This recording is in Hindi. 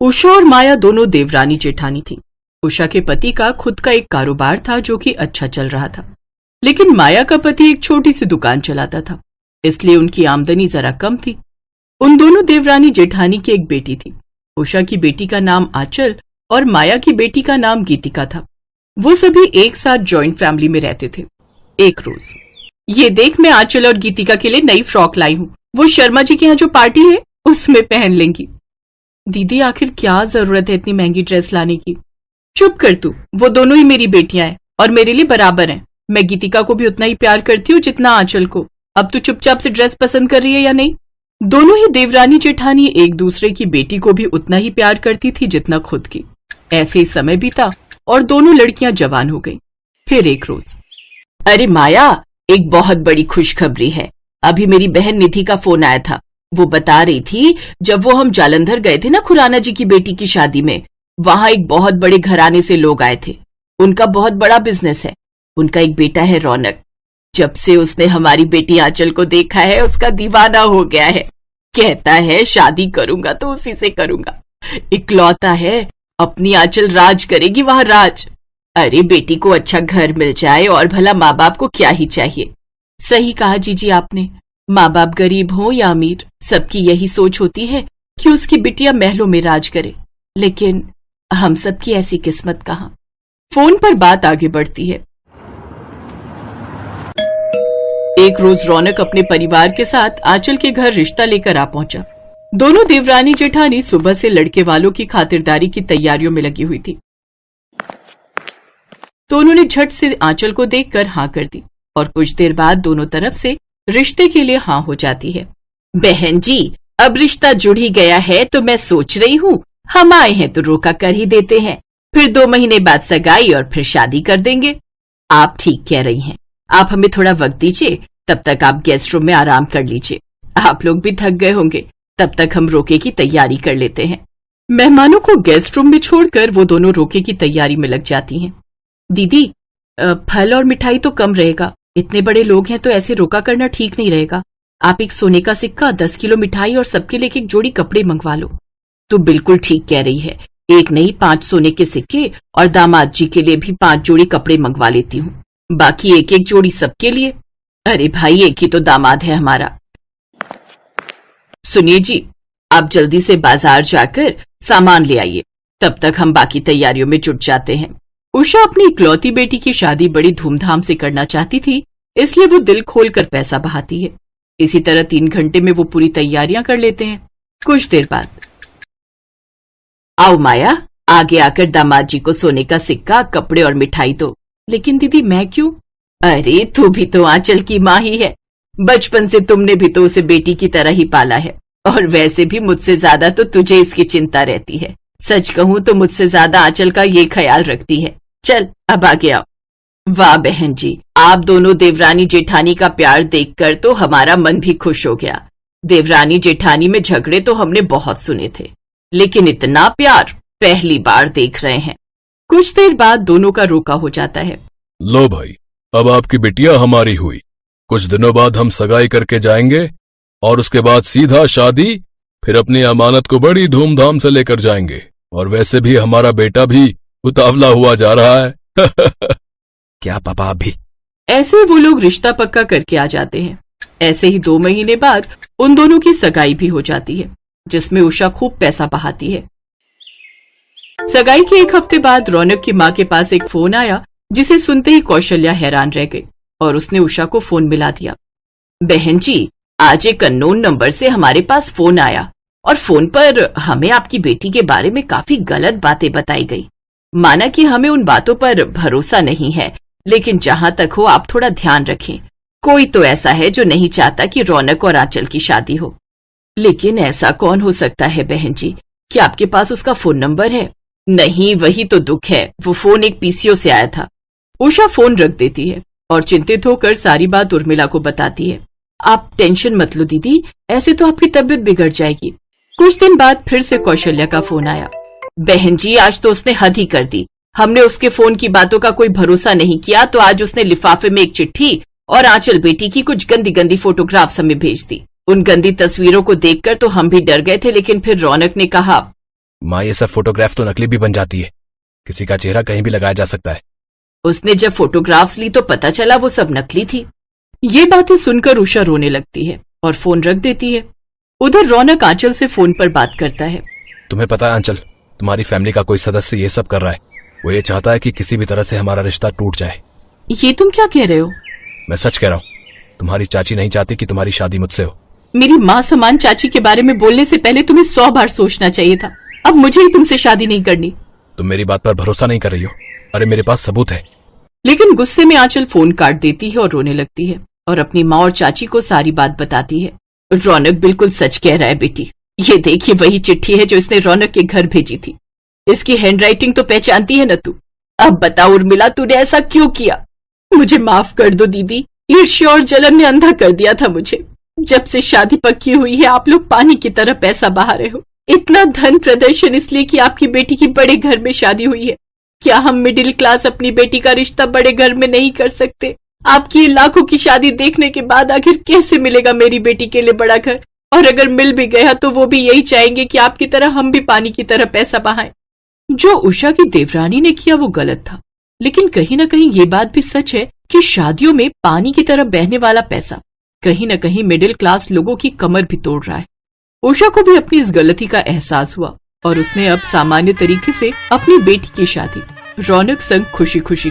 उषा और माया दोनों देवरानी जेठानी थीं। उषा के पति का खुद का एक कारोबार था जो कि अच्छा चल रहा था, लेकिन माया का पति एक छोटी सी दुकान चलाता था, इसलिए उनकी आमदनी जरा कम थी। उन दोनों देवरानी जेठानी की एक बेटी थी। उषा की बेटी का नाम आंचल और माया की बेटी का नाम गीतिका था। वो सभी एक साथ जॉइंट फैमिली में रहते थे। एक रोज, ये देख, मैं आंचल और गीतिका के लिए नई फ्रॉक लाई हूँ, वो शर्मा जी के यहाँ जो पार्टी है उसमें पहन लेंगी। दीदी, आखिर क्या जरूरत है इतनी महंगी ड्रेस लाने की? चुप कर तू, वो दोनों ही मेरी बेटियां हैं और मेरे लिए बराबर हैं। मैं गीतिका को भी उतना ही प्यार करती हूँ जितना आंचल को। अब तू चुपचाप से ड्रेस पसंद कर रही है या नहीं? दोनों ही देवरानी जेठानी एक दूसरे की बेटी को भी उतना ही प्यार करती थी जितना खुद की। ऐसे ही समय बीता और दोनों लड़कियां जवान हो गईं। फिर एक रोज, अरे माया, एक बहुत बड़ी खुशखबरी है। अभी मेरी बहन निधि का फोन आया था। वो बता रही थी जब वो हम जालंधर गए थे ना खुराना जी की बेटी की शादी में, वहां एक बहुत बड़े घराने से लोग आए थे। उनका बहुत बड़ा बिजनेस है। उनका एक बेटा है रौनक। जब से उसने हमारी बेटी आंचल को देखा है उसका दीवाना हो गया है। कहता है शादी करूंगा तो उसी से करूंगा। इकलौता है, अपनी आंचल राज करेगी वहां राज। अरे बेटी को अच्छा घर मिल जाए और भला माँ बाप को क्या ही चाहिए। सही कहा जीजी आपने। माँ बाप गरीब हो या अमीर, सबकी यही सोच होती है कि उसकी बिटिया महलों में राज करे, लेकिन हम सबकी ऐसी किस्मत कहाँ। फोन पर बात आगे बढ़ती है। एक रोज रौनक अपने परिवार के साथ आंचल के घर रिश्ता लेकर आ पहुंचा। दोनों देवरानी जेठानी सुबह से लड़के वालों की खातिरदारी की तैयारियों में लगी हुई थी, तो उन्होंने झट से आंचल को देखकर हाँ कर दी और कुछ देर बाद दोनों तरफ से रिश्ते के लिए हाँ हो जाती है। बहन जी, अब रिश्ता जुड़ ही गया है तो मैं सोच रही हूँ हम आए हैं तो रोका कर ही देते हैं, फिर 2 महीने बाद सगाई और फिर शादी कर देंगे। आप ठीक कह रही हैं। आप हमें थोड़ा वक्त दीजिए, तब तक आप गेस्ट रूम में आराम कर लीजिए। आप लोग भी थक गए होंगे, तब तक हम रोके की तैयारी कर लेते हैं। मेहमानों को गेस्ट रूम में छोड़कर वो दोनों रोके की तैयारी में लग जाती हैं। दीदी, फल और मिठाई तो कम रहेगा, इतने बड़े लोग हैं तो ऐसे रोका करना ठीक नहीं रहेगा। आप एक सोने का सिक्का, 10 किलो मिठाई और सबके लिए एक जोड़ी कपड़े मंगवा लो। तो बिल्कुल ठीक कह रही है, एक नहीं 5 सोने के सिक्के और दामाद जी के लिए भी 5 जोड़ी कपड़े मंगवा लेती हूँ, बाकी एक एक जोड़ी सबके लिए। अरे भाई, एक ही तो दामाद है हमारा। सुनिए जी, आप जल्दी से बाजार जाकर सामान ले आइए, तब तक हम बाकी तैयारियों में जुट जाते हैं। उषा अपनी इकलौती बेटी की शादी बड़ी धूमधाम से करना चाहती थी, इसलिए वो दिल खोलकर पैसा बहाती है। इसी तरह 3 घंटे में वो पूरी तैयारियां कर लेते हैं। कुछ देर बाद, आओ माया, आगे आकर दामाद जी को सोने का सिक्का, कपड़े और मिठाई दो। लेकिन दीदी, मैं क्यों? अरे तू भी तो आंचल की माँ ही है। बचपन से तुमने भी तो उसे बेटी की तरह ही पाला है, और वैसे भी मुझसे ज्यादा तो तुझे इसकी चिंता रहती है। सच कहूं तो मुझसे ज्यादा आंचल का ये ख्याल रखती है। चल अब आगे आओ। वाह बहन जी, आप दोनों देवरानी जेठानी का प्यार देखकर तो हमारा मन भी खुश हो गया। देवरानी जेठानी में झगड़े तो हमने बहुत सुने थे, लेकिन इतना प्यार पहली बार देख रहे हैं। कुछ देर बाद दोनों का रोका हो जाता है। लो भाई, अब आपकी बिटिया हमारी हुई। कुछ दिनों बाद हम सगाई करके जाएंगे और उसके बाद सीधा शादी, फिर अपनी अमानत को बड़ी धूमधाम से लेकर जाएंगे। और वैसे भी हमारा बेटा भी उतावला हुआ जा रहा है। क्या पापा भी? ऐसे वो लोग रिश्ता पक्का करके आ जाते हैं। ऐसे ही 2 महीने बाद उन दोनों की सगाई भी हो जाती है, जिसमें उषा खूब पैसा बहाती है। सगाई के 1 हफ्ते बाद रौनक की माँ के पास एक फोन आया, जिसे सुनते ही कौशल्या हैरान रह गई और उसने उषा को फोन मिला दिया। बहन जी, आज एक अननोन नंबर से हमारे पास फोन आया और फोन पर हमें आपकी बेटी के बारे में काफी गलत बातें बताई गई। माना कि हमें उन बातों पर भरोसा नहीं है, लेकिन जहां तक हो आप थोड़ा ध्यान रखें। कोई तो ऐसा है जो नहीं चाहता कि रौनक और आंचल की शादी हो। लेकिन ऐसा कौन हो सकता है बहन जी? क्या आपके पास उसका फोन नंबर है? नहीं, वही तो दुख है, वो फोन एक पीसीओ से आया था। उषा फोन रख देती है और चिंतित होकर सारी बात उर्मिला को बताती है। आप टेंशन मत लो दीदी, ऐसे तो आपकी तबीयत बिगड़ जाएगी। कुछ दिन बाद फिर से कौशल्या का फोन आया। बहन जी, आज तो उसने हद ही कर दी। हमने उसके फोन की बातों का कोई भरोसा नहीं किया, तो आज उसने लिफाफे में एक चिट्ठी और आंचल बेटी की कुछ गंदी गंदी फोटोग्राफ्स हमें भेज दी। उन गंदी तस्वीरों को देखकर तो हम भी डर गए थे, लेकिन फिर रौनक ने कहा माँ, ये सब फोटोग्राफ तो नकली भी बन जाती है, किसी का चेहरा कहीं भी लगाया जा सकता है। उसने जब फोटोग्राफ्स ली तो पता चला वो सब नकली थी। ये बातें सुनकर उषा रोने लगती है और फोन रख देती है। उधर रौनक आंचल से फोन पर बात करता है। तुम्हें पता है आंचल, तुम्हारी फैमिली का कोई सदस्य ये सब कर रहा है। वो ये चाहता है कि किसी भी तरह से हमारा रिश्ता टूट जाए। ये तुम क्या कह रहे हो? मैं सच कह रहा हूँ, तुम्हारी चाची नहीं चाहती कि तुम्हारी शादी मुझसे हो। मेरी माँ समान चाची के बारे में बोलने से पहले तुम्हें 100 बार सोचना चाहिए था। अब मुझे ही तुमसे शादी नहीं करनी। तुम मेरी बात पर भरोसा नहीं कर रही हो। अरे मेरे पास सबूत है। लेकिन गुस्से में आंचल फोन काट देती है और रोने लगती है और अपनी माँ और चाची को सारी बात बताती है। रौनक बिल्कुल सच कह रहा है बेटी। ये देखिए वही चिट्ठी है जो इसने रौनक के घर भेजी थी। इसकी हैंडराइटिंग तो पहचानती है न तू? अब बता उर्मिला, तूने ऐसा क्यों किया? मुझे माफ कर दो दीदी, ईर्ष्या और जलन ने अंधा कर दिया था मुझे। जब से शादी पक्की हुई है आप लोग पानी की तरह पैसा बहा रहे हो। इतना धन प्रदर्शन इसलिए कि आपकी बेटी की बड़े घर में शादी हुई है। क्या हम मिडिल क्लास अपनी बेटी का रिश्ता बड़े घर में नहीं कर सकते? आपकी ये लाखों की शादी देखने के बाद आखिर कैसे मिलेगा मेरी बेटी के लिए बड़ा घर? और अगर मिल भी गया तो वो भी यही चाहेंगे कि आपकी तरह हम भी पानी की तरह पैसा बहाएं। जो उषा की देवरानी ने किया वो गलत था, लेकिन कहीं न कहीं ये बात भी सच है कि शादियों में पानी की तरह बहने वाला पैसा कहीं न कहीं मिडिल क्लास लोगों की कमर भी तोड़ रहा है। उषा को भी अपनी इस गलती का एहसास हुआ और उसने अब सामान्य तरीके से अपनी बेटी की शादी रौनक संग खुशी खुशी